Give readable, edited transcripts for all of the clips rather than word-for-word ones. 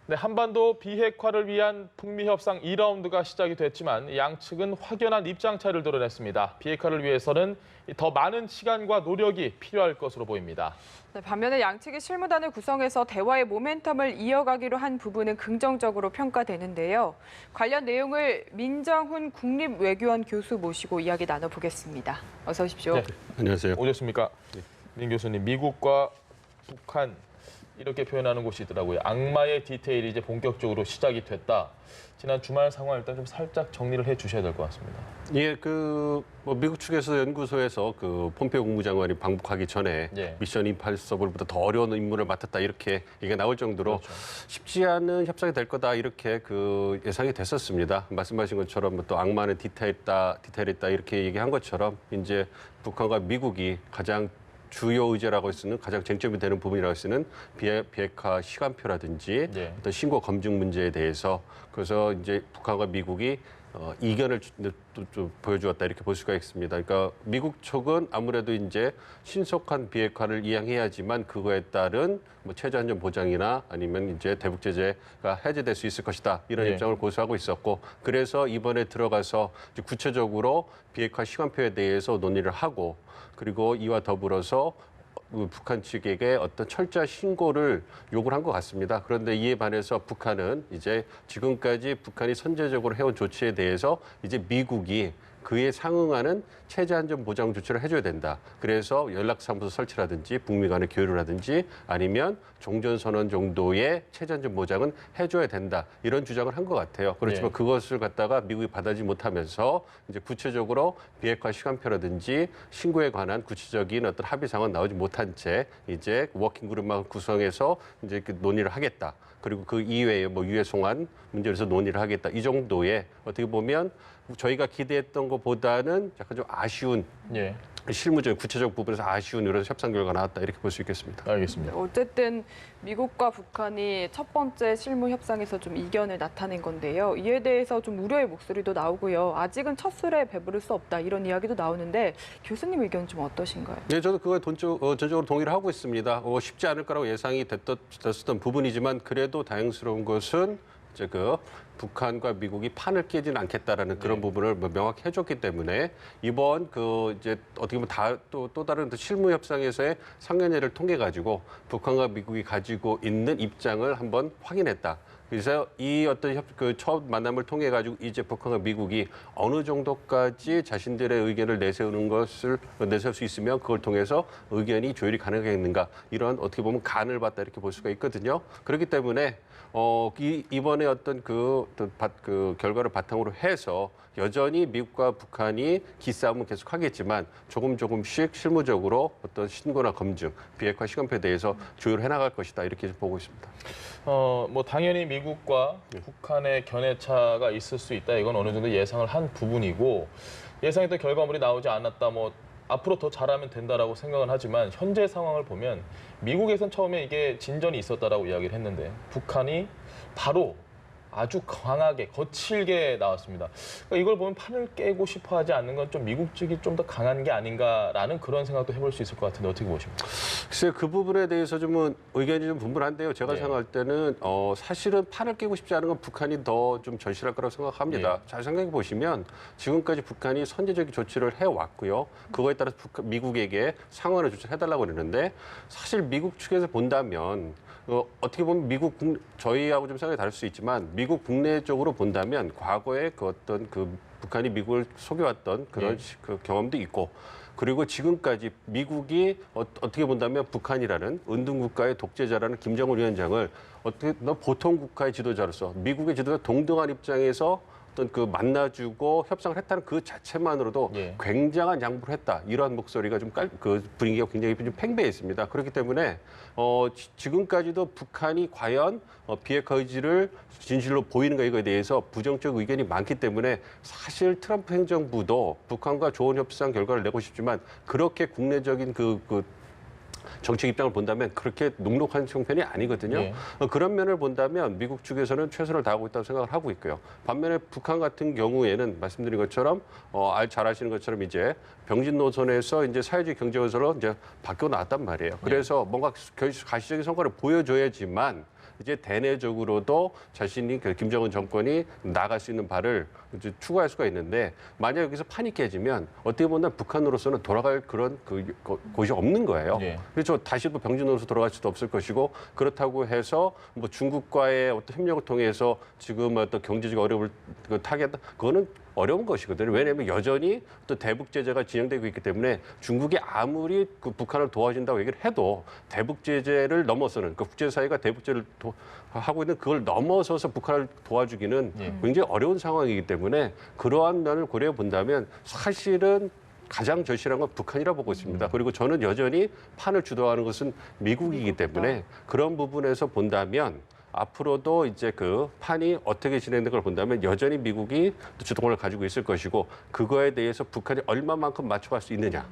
네, 한반도 비핵화를 위한 북미 협상 2라운드가 시작이 됐지만 양측은 확연한 입장 차이를 드러냈습니다. 비핵화를 위해서는 더 많은 시간과 노력이 필요할 것으로 보입니다. 네, 반면에 양측이 실무단을 구성해서 대화의 모멘텀을 이어가기로 한 부분은 긍정적으로 평가되는데요. 관련 내용을 민정훈 국립외교원 교수 모시고 이야기 나눠보겠습니다. 어서 오십시오. 네, 안녕하세요. 오셨습니까? 민 교수님, 미국과 북한 이렇게 표현하는 곳이 있더라고요. 악마의 디테일이 이제 본격적으로 시작이 됐다. 지난 주말 상황 일단 좀 살짝 정리를 해 주셔야 될 것 같습니다. 예, 미국 측에서 연구소에서 폼페이오 국무장관이 방북하기 전에 예. 미션 임파서블보다 더 어려운 임무를 맡았다 이렇게 얘기가 나올 정도로 그렇죠. 쉽지 않은 협상이 될 거다 이렇게 예상이 됐었습니다. 말씀하신 것처럼 또 악마는 디테일있다 이렇게 얘기한 것처럼 이제 북한과 미국이 가장 주요 의제라고 할 수 있는 가장 쟁점이 되는 부분이라고 할 수 있는 비핵화 시간표라든지 예. 어떤 신고 검증 문제에 대해서 그래서 이제 북한과 미국이 이견을 좀 보여주었다 이렇게 볼 수가 있습니다. 그러니까 미국 측은 아무래도 이제 신속한 비핵화를 이행해야지만 그거에 따른 체제 안전 보장이나 아니면 이제 대북 제재가 해제될 수 있을 것이다 이런 예. 입장을 고수하고 있었고 그래서 이번에 들어가서 이제 구체적으로 비핵화 시간표에 대해서 논의를 하고 그리고 이와 더불어서 북한 측에게 어떤 철저한 신고를 요구를 한 것 같습니다. 그런데 이에 반해서 북한은 이제 지금까지 북한이 선제적으로 해온 조치에 대해서 이제 미국이 그에 상응하는 체제 안전 보장 조치를 해줘야 된다. 그래서 연락사무소 설치라든지 북미 간의 교류라든지 아니면 종전선언 정도의 체제 안전 보장은 해줘야 된다. 이런 주장을 한 것 같아요. 그렇지만 네. 그것을 갖다가 미국이 받아들이지 못하면서 이제 구체적으로 비핵화 시간표라든지 신고에 관한 구체적인 어떤 합의상은 나오지 못한 채 이제 워킹그룹만 구성해서 이제 논의를 하겠다. 그리고 그 이외에 유해 송환 문제에서 논의를 하겠다. 이 정도의 어떻게 보면 저희가 기대했던 것보다는 약간 좀 아쉬운 예, 실무적인 구체적 부분에서 아쉬운 이런 협상 결과가 나왔다 이렇게 볼 수 있겠습니다. 알겠습니다. 어쨌든 미국과 북한이 첫 번째 실무 협상에서 좀 이견을 나타낸 건데요. 이에 대해서 좀 우려의 목소리도 나오고요. 아직은 첫 술에 배부를 수 없다 이런 이야기도 나오는데 교수님 의견 좀 어떠신가요? 네, 저도 그거에 전적으로 동의를 하고 있습니다. 쉽지 않을 거라고 예상이 됐었던 부분이지만 그래도 다행스러운 것은 이제 북한과 미국이 판을 깨지는 않겠다라는 그런 부분을 명확히 해줬기 때문에 이번 이제 어떻게 보면 또 다른 실무 협상에서의 상견례를 통해 가지고 북한과 미국이 가지고 있는 입장을 한번 확인했다. 그래서 이 어떤 첫 만남을 통해 가지고 이제 북한과 미국이 어느 정도까지 자신들의 의견을 내세울 수 있으면 그걸 통해서 의견이 조율이 가능하겠는가 이런 어떻게 보면 간을 봤다 이렇게 볼 수가 있거든요. 그렇기 때문에 이번에 어떤 결과를 바탕으로 해서 여전히 미국과 북한이 기싸움은 계속 하겠지만 조금씩 실무적으로 어떤 신고나 검증, 비핵화 시간표에 대해서 조율해 나갈 것이다 이렇게 보고 있습니다. 당연히 미국과 북한의 견해차가 있을 수 있다. 이건 어느 정도 예상을 한 부분이고 예상했던 결과물이 나오지 않았다. 앞으로 더 잘하면 된다라고 생각은 하지만 현재 상황을 보면 미국에선 처음에 이게 진전이 있었다라고 이야기를 했는데 북한이 바로 아주 강하게 거칠게 나왔습니다. 그러니까 이걸 보면 판을 깨고 싶어 하지 않는 건 좀 미국 측이 좀 더 강한 게 아닌가라는 그런 생각도 해볼 수 있을 것 같은데 어떻게 보십니까? 글쎄요, 그 부분에 대해서 좀 의견이 좀 분분한데요. 제가 네. 생각할 때는 사실은 판을 깨고 싶지 않은 건 북한이 더 좀 절실할 거라고 생각합니다. 네. 잘 생각해 보시면 지금까지 북한이 선제적인 조치를 해왔고요. 그거에 따라서 미국에게 상환의 조치를 해달라고 그러는데 사실 미국 측에서 본다면 어떻게 보면 저희하고 좀 생각이 다를 수 있지만 미국 국내적으로 본다면 과거에 어떤 북한이 미국을 속여왔던 그런 경험도 있고 그리고 지금까지 미국이 어떻게 본다면 북한이라는 은둔국가의 독재자라는 김정은 위원장을 보통 국가의 지도자로서 미국의 지도자 동등한 입장에서 어떤 만나주고 협상을 했다는 그 자체만으로도 굉장한 양보를 했다. 이러한 목소리가 좀 분위기가 굉장히 좀 팽배했습니다. 그렇기 때문에 지금까지도 북한이 과연 비핵화 의지를 진실로 보이는가 이거에 대해서 부정적 의견이 많기 때문에 사실 트럼프 행정부도 북한과 좋은 협상 결과를 내고 싶지만 그렇게 국내적인 정책 입장을 본다면 그렇게 녹록한 형편이 아니거든요. 예. 그런 면을 본다면 미국 측에서는 최선을 다하고 있다고 생각을 하고 있고요. 반면에 북한 같은 경우에는 말씀드린 것처럼 잘 아시는 것처럼 이제 병진 노선에서 이제 사회주의 경제 건설로 이제 바뀌어 나왔단 말이에요. 그래서 뭔가 가시적인 성과를 보여줘야지만 이제 대내적으로도 자신이 그 김정은 정권이 나갈 수 있는 발을 이제 추구할 수가 있는데 만약 여기서 판이 깨지면 어떻게 보면 북한으로서는 돌아갈 그런 곳이 없는 거예요. 예. 그렇죠. 다시 또 병진으로서 돌아갈 수도 없을 것이고 그렇다고 해서 뭐 중국과의 어떤 협력을 통해서 지금 어떤 경제적 어려움을 타겠다. 그거는 어려운 것이거든요. 왜냐하면 여전히 또 대북 제재가 진행되고 있기 때문에 중국이 아무리 그 북한을 도와준다고 얘기를 해도 대북 제재를 넘어서는 그 국제사회가 대북 제재를 하고 있는 그걸 넘어서서 북한을 도와주기는 굉장히 어려운 상황이기 때문에 그러한 면을 고려해 본다면 사실은 가장 절실한 건 북한이라 보고 있습니다. 그리고 저는 여전히 판을 주도하는 것은 미국이기 때문에 그런 부분에서 본다면 앞으로도 이제 그 판이 어떻게 진행되는 걸 본다면 여전히 미국이 주도권을 가지고 있을 것이고 그거에 대해서 북한이 얼마만큼 맞춰갈 수 있느냐.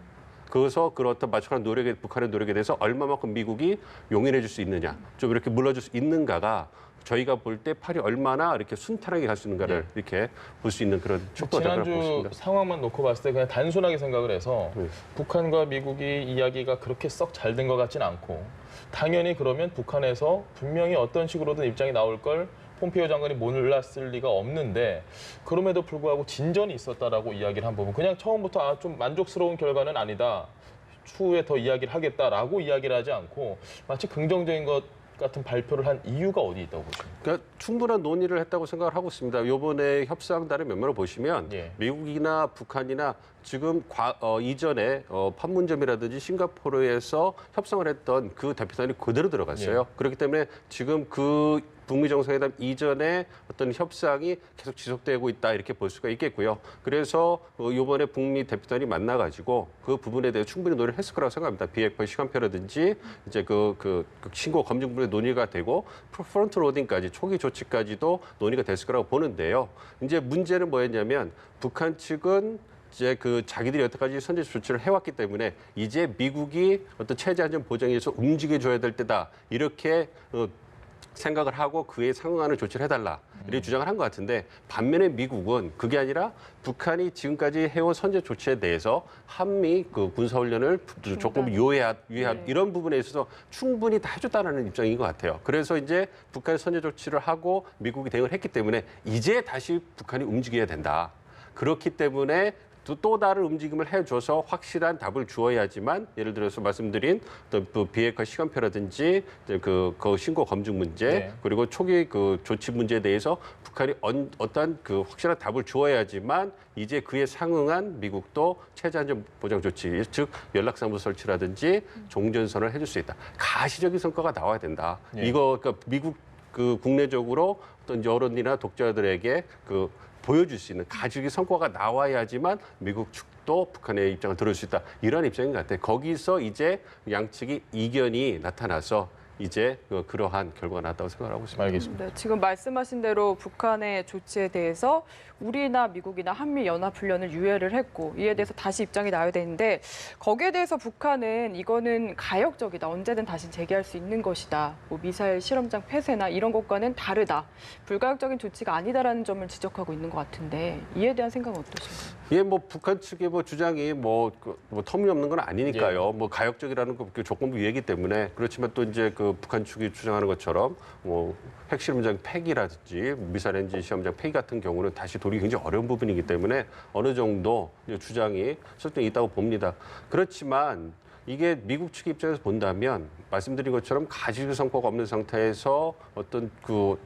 그래서 그렇다 맞춰가는 노력에 북한의 노력에 대해서 얼마만큼 미국이 용인해 줄 수 있느냐. 좀 이렇게 물러줄 수 있는가가 저희가 볼 때 팔이 얼마나 이렇게 순탄하게 갈 수 있는가를 이렇게 볼 수 있는 그런 촉도다라고 지난주 보십니다. 상황만 놓고 봤을 때 그냥 단순하게 생각을 해서 북한과 미국이 이야기가 그렇게 썩 잘 된 것 같진 않고 당연히 그러면 북한에서 분명히 어떤 식으로든 입장이 나올 걸 폼페이오 장관이 몰랐을 리가 없는데 그럼에도 불구하고 진전이 있었다라고 이야기를 한 부분 그냥 처음부터 좀 만족스러운 결과는 아니다. 추후에 더 이야기를 하겠다라고 이야기를 하지 않고 마치 긍정적인 것 같은 발표를 한 이유가 어디 있다고 보십니까? 그러니까 충분한 논의를 했다고 생각을 하고 있습니다. 이번에 협상단의 면모를 보시면 미국이나 북한이나 지금 이전에 판문점이라든지 싱가포르에서 협상을 했던 그 대표단이 그대로 들어갔어요. 그렇기 때문에 지금 그 북미 정상회담 이전에 어떤 협상이 계속 지속되고 있다 이렇게 볼 수가 있겠고요. 그래서 이번에 북미 대표단이 만나가지고 그 부분에 대해 충분히 논의를 했을 거라고 생각합니다. 비핵화 시간표라든지 이제 그 신고 검증 부분에 논의가 되고 프론트 로딩까지 초기 조치까지도 논의가 됐을 거라고 보는데요. 이제 문제는 뭐였냐면 북한 측은 이제 그 자기들이 여태까지 선제 조치를 해왔기 때문에 이제 미국이 어떤 체제 안전 보장에 의해서 움직여줘야 될 때다 이렇게 생각을 하고 그에 상응하는 조치를 해달라 이렇게 주장을 한 것 같은데 반면에 미국은 그게 아니라 북한이 지금까지 해온 선제 조치에 대해서 한미 그 군사훈련을 조금 유예한 이런 부분에 있어서 충분히 다 해줬다는 입장인 것 같아요. 그래서 이제 북한이 선제 조치를 하고 미국이 대응을 했기 때문에 이제 다시 북한이 움직여야 된다. 그렇기 때문에 또 다른 움직임을 해줘서 확실한 답을 주어야지만 예를 들어서 말씀드린 또 비핵화 시간표라든지 그 신고 검증 문제 그리고 초기 그 조치 문제에 대해서 북한이 어떠한 그 확실한 답을 주어야지만 이제 그에 상응한 미국도 체제 안전 보장 조치 즉 연락사무 설치라든지 종전선언을 해줄 수 있다. 가시적인 성과가 나와야 된다. 이거 그러니까 미국 그 국내적으로 어떤 여론이나 독자들에게 그 보여줄 수 있는 가지의 성과가 나와야지만 미국 측도 북한의 입장을 들을 수 있다. 이런 입장인 것 같아요. 거기서 이제 양측이 이견이 나타나서 이제 그러한 결과가 나왔다고 생각하고 있습니다. 알겠습니다. 네, 지금 말씀하신 대로 북한의 조치에 대해서 우리나 미국이나 한미연합훈련을 유예를 했고 이에 대해서 다시 입장이 나와야 되는데 거기에 대해서 북한은 이거는 가역적이다. 언제든 다시 재개할 수 있는 것이다. 뭐 미사일 실험장 폐쇄나 이런 것과는 다르다. 불가역적인 조치가 아니다라는 점을 지적하고 있는 것 같은데 이에 대한 생각은 어떠신가요? 예, 뭐 북한 측의 뭐 주장이 뭐 터무니없는 건 아니니까요. 뭐 가역적이라는 그 조건부 얘기 때문에 그렇지만 또 이제 그 북한 측이 주장하는 것처럼 뭐 핵실험장 폐기라든지 미사일 엔진 시험장 폐기 같은 경우는 다시 돌이기 굉장히 어려운 부분이기 때문에 어느 정도 주장이 설득이 있다고 봅니다. 그렇지만 이게 미국 측 입장에서 본다면 말씀드린 것처럼 가지고 성과가 없는 상태에서 어떤 그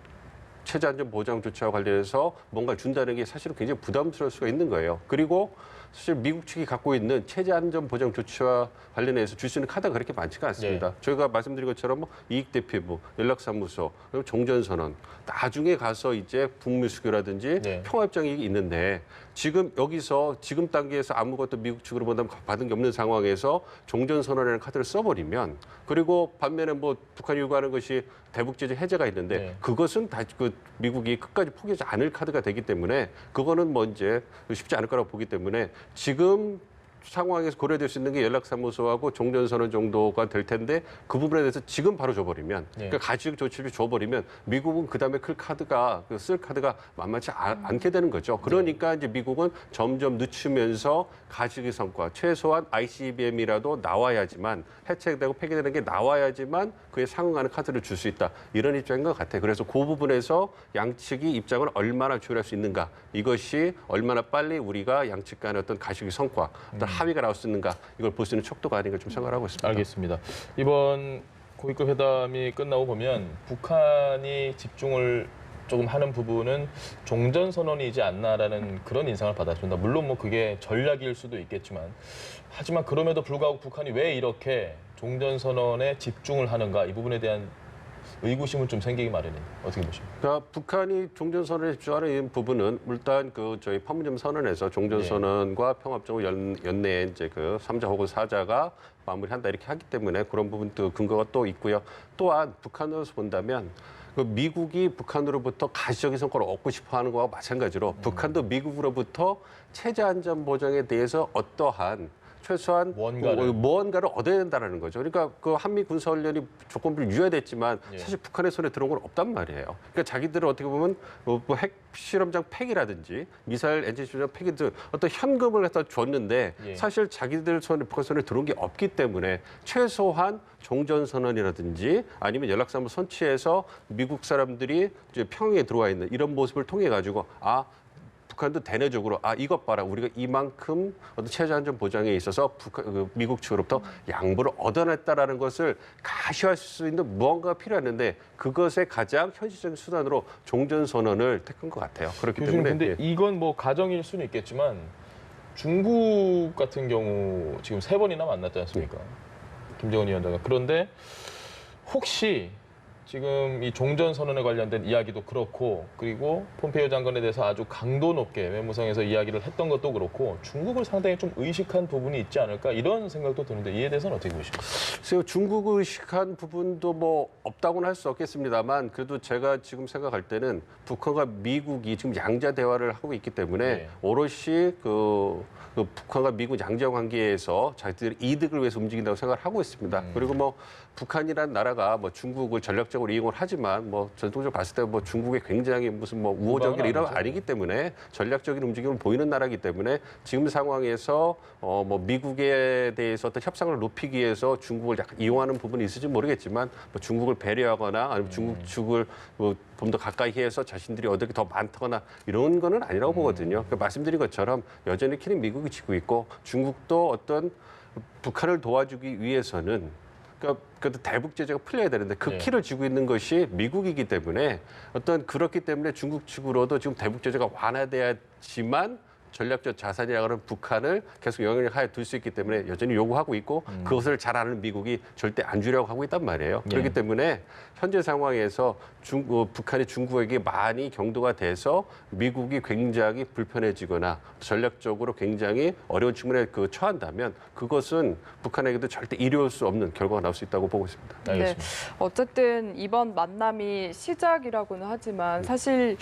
체제 안전 보장 조치와 관련해서 뭔가 준다는 게 사실은 굉장히 부담스러울 수가 있는 거예요. 그리고 사실 미국 측이 갖고 있는 체제 안전 보장 조치와 관련해서 줄 수 있는 카드가 그렇게 많지가 않습니다. 저희가 말씀드린 것처럼 뭐 이익대피부, 연락사무소, 그리고 종전선언, 나중에 가서 이제 북미 수교라든지 평화협정이 있는데 지금 여기서 지금 단계에서 아무것도 미국 측으로 받은 게 없는 상황에서 종전선언이라는 카드를 써버리면 그리고 반면에 뭐 북한이 요구하는 것이 대북제재 해제가 있는데 그것은 다 그 미국이 끝까지 포기하지 않을 카드가 되기 때문에 그거는 뭐 이제 쉽지 않을 거라고 보기 때문에 지금 상황에서 고려될 수 있는 게 연락사무소하고 종전선언 정도가 될 텐데 그 부분에 대해서 지금 바로 줘버리면 그러니까 가식 조치를 줘버리면 미국은 그다음에 쓸 카드가 만만치 않게 되는 거죠. 그러니까 이제 미국은 점점 늦추면서 가식의 성과 최소한 ICBM이라도 나와야지만 해체되고 폐기되는 게 나와야지만 그에 상응하는 카드를 줄 수 있다. 이런 입장인 것 같아요. 그래서 그 부분에서 양측이 입장을 얼마나 조율할 수 있는가 이것이 얼마나 빨리 우리가 양측 간의 어떤 가식의 성과 어떤 합의가 나올 수 있는가 이걸 볼 수 있는 척도가 아닌가 좀 생각을 하고 있습니다. 알겠습니다. 이번 고위급 회담이 끝나고 보면 북한이 집중을 조금 하는 부분은 종전선언이지 않나라는 그런 인상을 받았습니다. 물론 뭐 그게 전략일 수도 있겠지만 하지만 그럼에도 불구하고 북한이 왜 이렇게 종전선언에 집중을 하는가 이 부분에 대한 의구심은 좀 생기기 마련입니다. 어떻게 보십니까? 그러니까 북한이 종전선언에 집중하는 이 부분은 일단 그 저희 판문점 선언에서 종전선언과 평화협정을 연내에 이제 그 3자 혹은 4자가 마무리한다 이렇게 하기 때문에 그런 부분도 근거가 또 있고요. 또한 북한으로서 본다면 그 미국이 북한으로부터 가시적인 성과를 얻고 싶어하는 거와 마찬가지로 북한도 미국으로부터 체제 안전 보장에 대해서 어떠한 최소한 무언가를 얻어야 된다는 거죠. 그러니까 그 한미 군사훈련이 조건부를 유예됐지만 사실 북한의 손에 들어온 건 없단 말이에요. 그러니까 자기들은 어떻게 보면 뭐 핵실험장 폐기라든지 미사일 엔진 실험장 폐기 등 어떤 현금을 갖다 줬는데 사실 자기들 손에 북한 손에 들어온 게 없기 때문에 최소한 종전선언이라든지 아니면 연락사무 선취해서 미국 사람들이 이제 평양에 들어와 있는 이런 모습을 통해 가지고 북한도 대내적으로 이것 봐라 우리가 이만큼 어떤 체제 안전 보장에 있어서 미국 측으로부터 양보를 얻어냈다라는 것을 가시할 수 있는 무언가가 필요했는데 그것의 가장 현실적인 수단으로 종전선언을 택한 것 같아요. 그렇기 교수님, 때문에 근데 이건 뭐 가정일 수는 있겠지만 중국 같은 경우 지금 3번이나 만났지 않습니까? 김정은 위원장과. 그런데 혹시 지금 이 종전선언에 관련된 이야기도 그렇고 그리고 폼페이오 장관에 대해서 아주 강도 높게 외무성에서 이야기를 했던 것도 그렇고 중국을 상당히 좀 의식한 부분이 있지 않을까 이런 생각도 드는데 이에 대해서는 어떻게 보십니까? 글쎄요, 중국을 의식한 부분도 뭐 없다고는 할 수 없겠습니다만 그래도 제가 지금 생각할 때는 북한과 미국이 지금 양자 대화를 하고 있기 때문에 오롯이 그 북한과 미국 양자 관계에서 자기들의 이득을 위해서 움직인다고 생각을 하고 있습니다. 그리고 뭐 북한이라는 나라가 뭐 중국을 전략적으로 이용을 하지만 뭐 전통적으로 봤을 때 뭐 중국이 굉장히 무슨 뭐 우호적이나 이런 아니기 때문에 전략적인 움직임을 보이는 나라이기 때문에 지금 상황에서 뭐 미국에 대해서 어떤 협상을 높이기 위해서 중국을 약간 이용하는 부분이 있을지 모르겠지만 뭐 중국을 배려하거나 아니면 중국 측을 뭐 좀 더 가까이 해서 자신들이 얻을 게 더 많거나 이런 거는 아니라고 보거든요. 그러니까 말씀드린 것처럼 여전히 키는 미국이 지고 있고 중국도 어떤 북한을 도와주기 위해서는 그러니까 그래도 대북 제재가 풀려야 되는데 그 키를 쥐고 있는 것이 미국이기 때문에 그렇기 때문에 중국 측으로도 지금 대북 제재가 완화돼야지만 전략적 자산이라고 하는 북한을 계속 영향력 하에 둘 수 있기 때문에 여전히 요구하고 있고 그것을 잘 아는 미국이 절대 안 주려고 하고 있단 말이에요. 그렇기 때문에 현재 상황에서 북한이 중국에게 많이 경도가 돼서 미국이 굉장히 불편해지거나 전략적으로 굉장히 어려운 측면에 처한다면 그것은 북한에게도 절대 이루어질 수 없는 결과가 나올 수 있다고 보고 있습니다. 알겠습니다. 네, 어쨌든 이번 만남이 시작이라고는 하지만 사실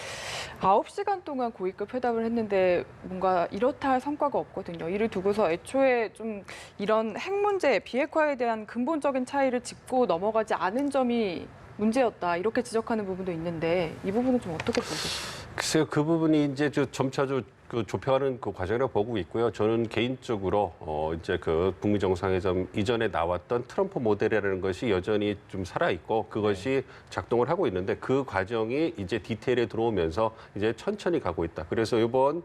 9시간 동안 고위급 회담을 했는데 뭔가 이렇다 할 성과가 없거든요. 이를 두고서 애초에 좀 이런 핵 문제, 비핵화에 대한 근본적인 차이를 짚고 넘어가지 않은 점이 문제였다. 이렇게 지적하는 부분도 있는데 이 부분은 좀 어떻게 보세요? 글쎄요, 그 부분이 이제 점차 좁혀가는 그 과정이라고 보고 있고요. 저는 개인적으로 이제 그 북미 정상회담 이전에 나왔던 트럼프 모델이라는 것이 여전히 좀 살아 있고 그것이 작동을 하고 있는데 그 과정이 이제 디테일에 들어오면서 이제 천천히 가고 있다. 그래서 이번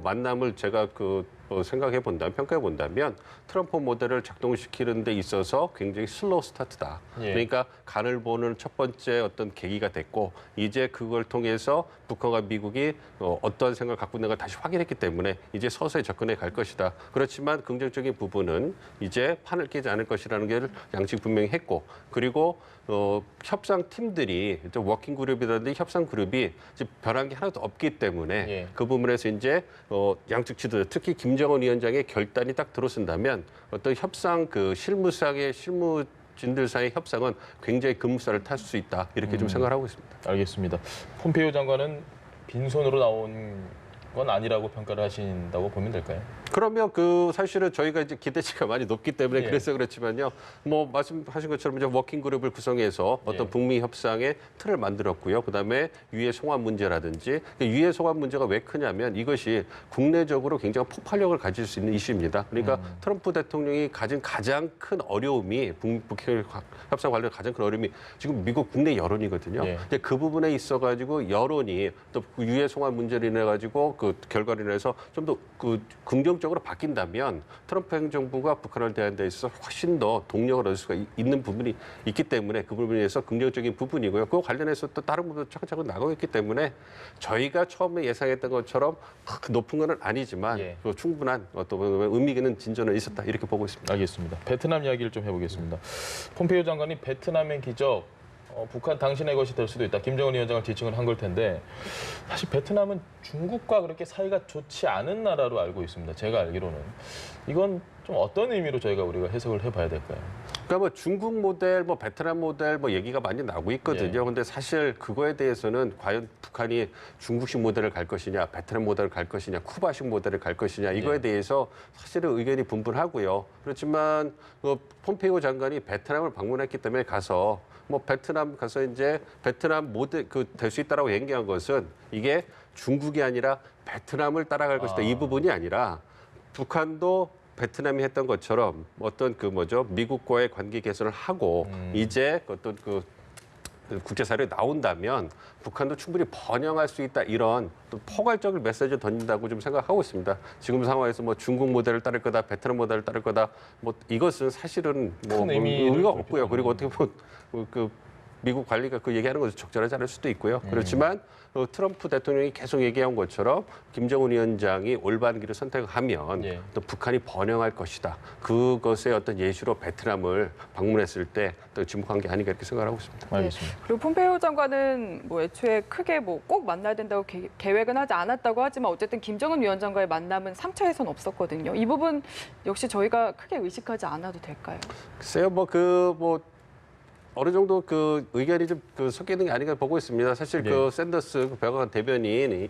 만남을 제가 생각해 본다면 평가해 본다면 트럼프 모델을 작동시키는 데 있어서 굉장히 슬로우 스타트다. 그러니까 간을 보는 첫 번째 어떤 계기가 됐고 이제 그걸 통해서 북한과 미국이 어떠한 생각을 갖고 있는가 다시 확인했기 때문에 이제 서서히 접근해 갈 것이다. 그렇지만 긍정적인 부분은 이제 판을 깨지 않을 것이라는 게 양측 분명히 했고 그리고 협상 팀들이 워킹 그룹이라든지 협상 그룹이 이제 변한 게 하나도 없기 때문에 그 부분에서 이제 양측 지도자 특히 김정은 위원장의 결단이 딱 들어선다면 어떤 협상 실무상의 실무진들 사이의 협상은 굉장히 급무살을 탈 수 있다 이렇게 좀 생각을 하고 있습니다. 알겠습니다. 폼페이오 장관은 빈손으로 나온 건 아니라고 평가를 하신다고 보면 될까요? 그러면 그 사실은 저희가 이제 기대치가 많이 높기 때문에 예. 그래서 그렇지만요. 뭐 말씀하신 것처럼 이제 워킹 그룹을 구성해서 어떤 예. 북미 협상의 틀을 만들었고요. 그다음에 유해 송환 문제라든지 유해 송환 문제가 왜 크냐면 이것이 국내적으로 굉장히 폭발력을 가질 수 있는 이슈입니다. 그러니까 트럼프 대통령이 가진 가장 큰 어려움이 북핵 협상 관련 가장 큰 어려움이 지금 미국 국내 여론이거든요. 예. 근데 그 부분에 있어가지고 여론이 또 유해 송환 문제로 인해 가지고 그 결과로 인해서 좀 더 그 긍정적으로 바뀐다면 트럼프 행정부가 북한을 대하는 데 있어서 훨씬 더 동력을 얻을 수가 있는 부분이 있기 때문에 그 부분에 대해서 긍정적인 부분이고요. 그거 관련해서 또 다른 부분도 차근차근 나가고 있기 때문에 저희가 처음에 예상했던 것처럼 높은 건 아니지만 예. 그 충분한 어떤 의미 있는 진전은 있었다 이렇게 보고 있습니다. 알겠습니다. 베트남 이야기를 좀 해보겠습니다. 폼페이오 장관이 베트남의 기적, 북한 당신의 것이 될 수도 있다. 김정은 위원장을 지칭을 한 걸 텐데 사실 베트남은 중국과 그렇게 사이가 좋지 않은 나라로 알고 있습니다. 제가 알기로는. 이건 좀 어떤 의미로 우리가 해석을 해봐야 될까요? 그러니까 뭐 중국 모델, 뭐 베트남 모델 뭐 얘기가 많이 나오고 있거든요. 예. 근데 사실 그거에 대해서는 과연 북한이 중국식 모델을 갈 것이냐, 베트남 모델을 갈 것이냐, 쿠바식 모델을 갈 것이냐 이거에 예. 대해서 사실은 의견이 분분하고요. 그렇지만 그 폼페이오 장관이 베트남을 방문했기 때문에 가서 뭐 베트남 가서 이제 베트남 모델 될 수 있다라고 얘기한 것은 이게 중국이 아니라 베트남을 따라갈 것이다 이 부분이 아니라 북한도 베트남이 했던 것처럼 어떤 미국과의 관계 개선을 하고 이제 어떤 국제사회에 나온다면 북한도 충분히 번영할 수 있다 이런 또 포괄적인 메시지를 던진다고 좀 생각하고 있습니다. 지금 상황에서 뭐 중국 모델을 따를 거다, 베트남 모델을 따를 거다, 뭐 이것은 사실은 큰 의미를 의미가 볼 없고요. 필요는 그리고 어떻게 보면 미국 관리가 그 얘기하는 것은 적절하지 않을 수도 있고요. 그렇지만 트럼프 대통령이 계속 얘기한 것처럼 김정은 위원장이 올바른 길을 선택하면 예. 또 북한이 번영할 것이다. 그것의 어떤 예시로 베트남을 방문했을 때 또 지목한 게 아닌가 이렇게 생각하고 있습니다. 알겠습니다. 그리고 폼페이오 장관은 뭐 애초에 크게 뭐 꼭 만나야 된다고 계획은 하지 않았다고 하지만 어쨌든 김정은 위원장과의 만남은 3차에선 없었거든요. 이 부분 역시 저희가 크게 의식하지 않아도 될까요? 글쎄요, 어느 정도 그 의견이 좀 섞여 있는 게 아닌가 보고 있습니다. 사실 네. 그 샌더스 백악관 대변인이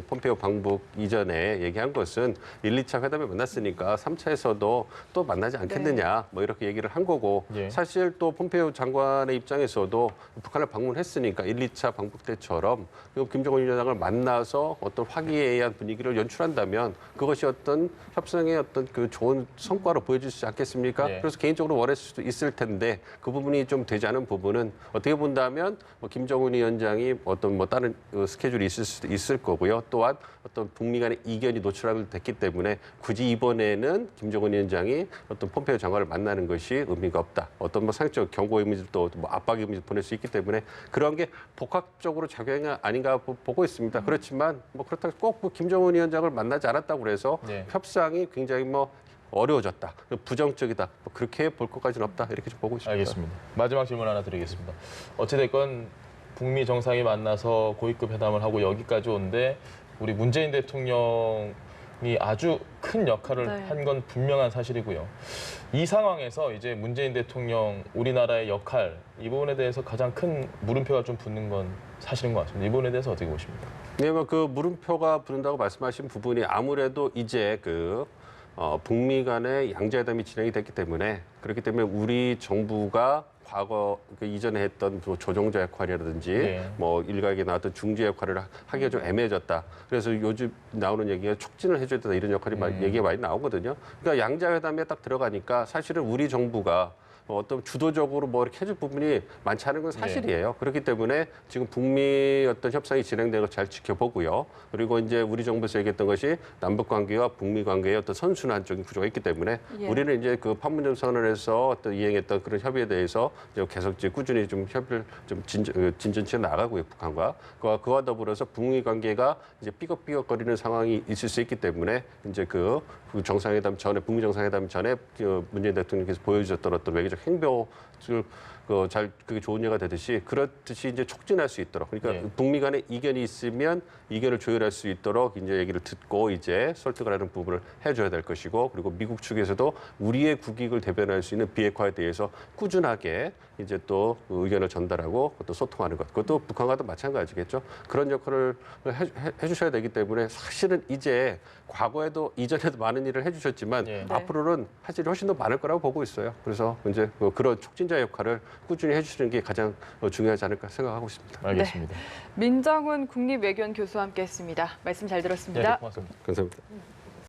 폼페이오 방북 이전에 얘기한 것은 1, 2차 회담에 만났으니까 3차에서도 또 만나지 않겠느냐 뭐 이렇게 얘기를 한 거고 예. 사실 또 폼페이오 장관의 입장에서도 북한을 방문했으니까 1, 2차 방북 때처럼 김정은 위원장을 만나서 어떤 화기애애한 분위기를 연출한다면 그것이 어떤 협상의 어떤 그 좋은 성과로 보여줄 수 있지 않겠습니까? 예. 그래서 개인적으로 원했을 수도 있을 텐데 그 부분이 좀 되지 않은 부분은 어떻게 본다면 김정은 위원장이 어떤 다른 스케줄이 있을 수도 있을 거고요. 또한 어떤 북미 간의 이견이 노출됐기 때문에 굳이 이번에는 김정은 위원장이 어떤 폼페이오 장관을 만나는 것이 의미가 없다. 어떤 상적 경고 이미지도 압박 이미지 보낼 수 있기 때문에 그런 게 복합적으로 작용이 아닌가 보고 있습니다. 그렇지만 그렇다고 꼭 김정은 위원장을 만나지 않았다고 그래서 네. 협상이 굉장히 어려워졌다. 부정적이다. 그렇게 볼 것까지는 없다. 이렇게 좀 보고 있습니다. 알겠습니다. 마지막 질문 하나 드리겠습니다. 어찌됐건 북미 정상이 만나서 고위급 회담을 하고 여기까지 온데 우리 문재인 대통령이 아주 큰 역할을 네. 한 건 분명한 사실이고요. 이 상황에서 이제 문재인 대통령 우리나라의 역할 이 부분에 대해서 가장 큰 물음표가 좀 붙는 건 사실인 것 같습니다. 이 부분에 대해서 어떻게 보십니까? 네, 그 물음표가 붙는다고 말씀하신 부분이 아무래도 이제 북미 간의 양자회담이 진행이 됐기 때문에 그렇기 때문에 우리 정부가 과거 이전에 했던 조정자 역할이라든지 네. 일각에 나왔던 중재 역할을 하기가 좀 애매해졌다. 그래서 요즘 나오는 얘기가 촉진을 해줘야 된다 이런 역할이 얘기가 많이 나오거든요. 그러니까 양자회담에 딱 들어가니까 사실은 우리 정부가 어떤 주도적으로 이렇게 해줄 부분이 많지 않은 건 사실이에요. 그렇기 때문에 지금 북미 어떤 협상이 진행되는 걸 잘 지켜보고요. 그리고 이제 우리 정부에서 얘기했던 것이 남북 관계와 북미 관계의 어떤 선순환적인 구조가 있기 때문에 예. 우리는 이제 그 판문점 선언에서 어떤 이행했던 그런 협의에 대해서 이제 계속 이제 꾸준히 좀 협의를 좀 진전치에 나가고요, 북한과. 그와 더불어서 북미 관계가 이제 삐걱삐걱거리는 상황이 있을 수 있기 때문에 이제 그 정상회담 전에 북미 정상회담 전에 문재인 대통령께서 보여주셨던 어떤 외교적 행보 그게 좋은 예가 되듯이 그렇듯이 이제 촉진할 수 있도록 그러니까 네. 북미 간에 이견이 있으면 이견을 조율할 수 있도록 이제 얘기를 듣고 이제 설득을 하는 부분을 해줘야 될 것이고 그리고 미국 측에서도 우리의 국익을 대변할 수 있는 비핵화에 대해서 꾸준하게 이제 또 의견을 전달하고 또 소통하는 것 그것도 북한과도 마찬가지겠죠. 그런 역할을 해주셔야 되기 때문에 사실은 이제 과거에도 이전에도 많은 일을 해주셨지만 네. 앞으로는 할 일이 훨씬 더 많을 거라고 보고 있어요. 그래서 이제 그런 촉진자 역할을 꾸준히 해주시는 게 가장 중요하지 않을까 생각하고 있습니다. 알겠습니다. 민정훈 국립외교원 교수와 함께했습니다. 말씀 잘 네, 들었습니다. 고맙습니다. 감사합니다.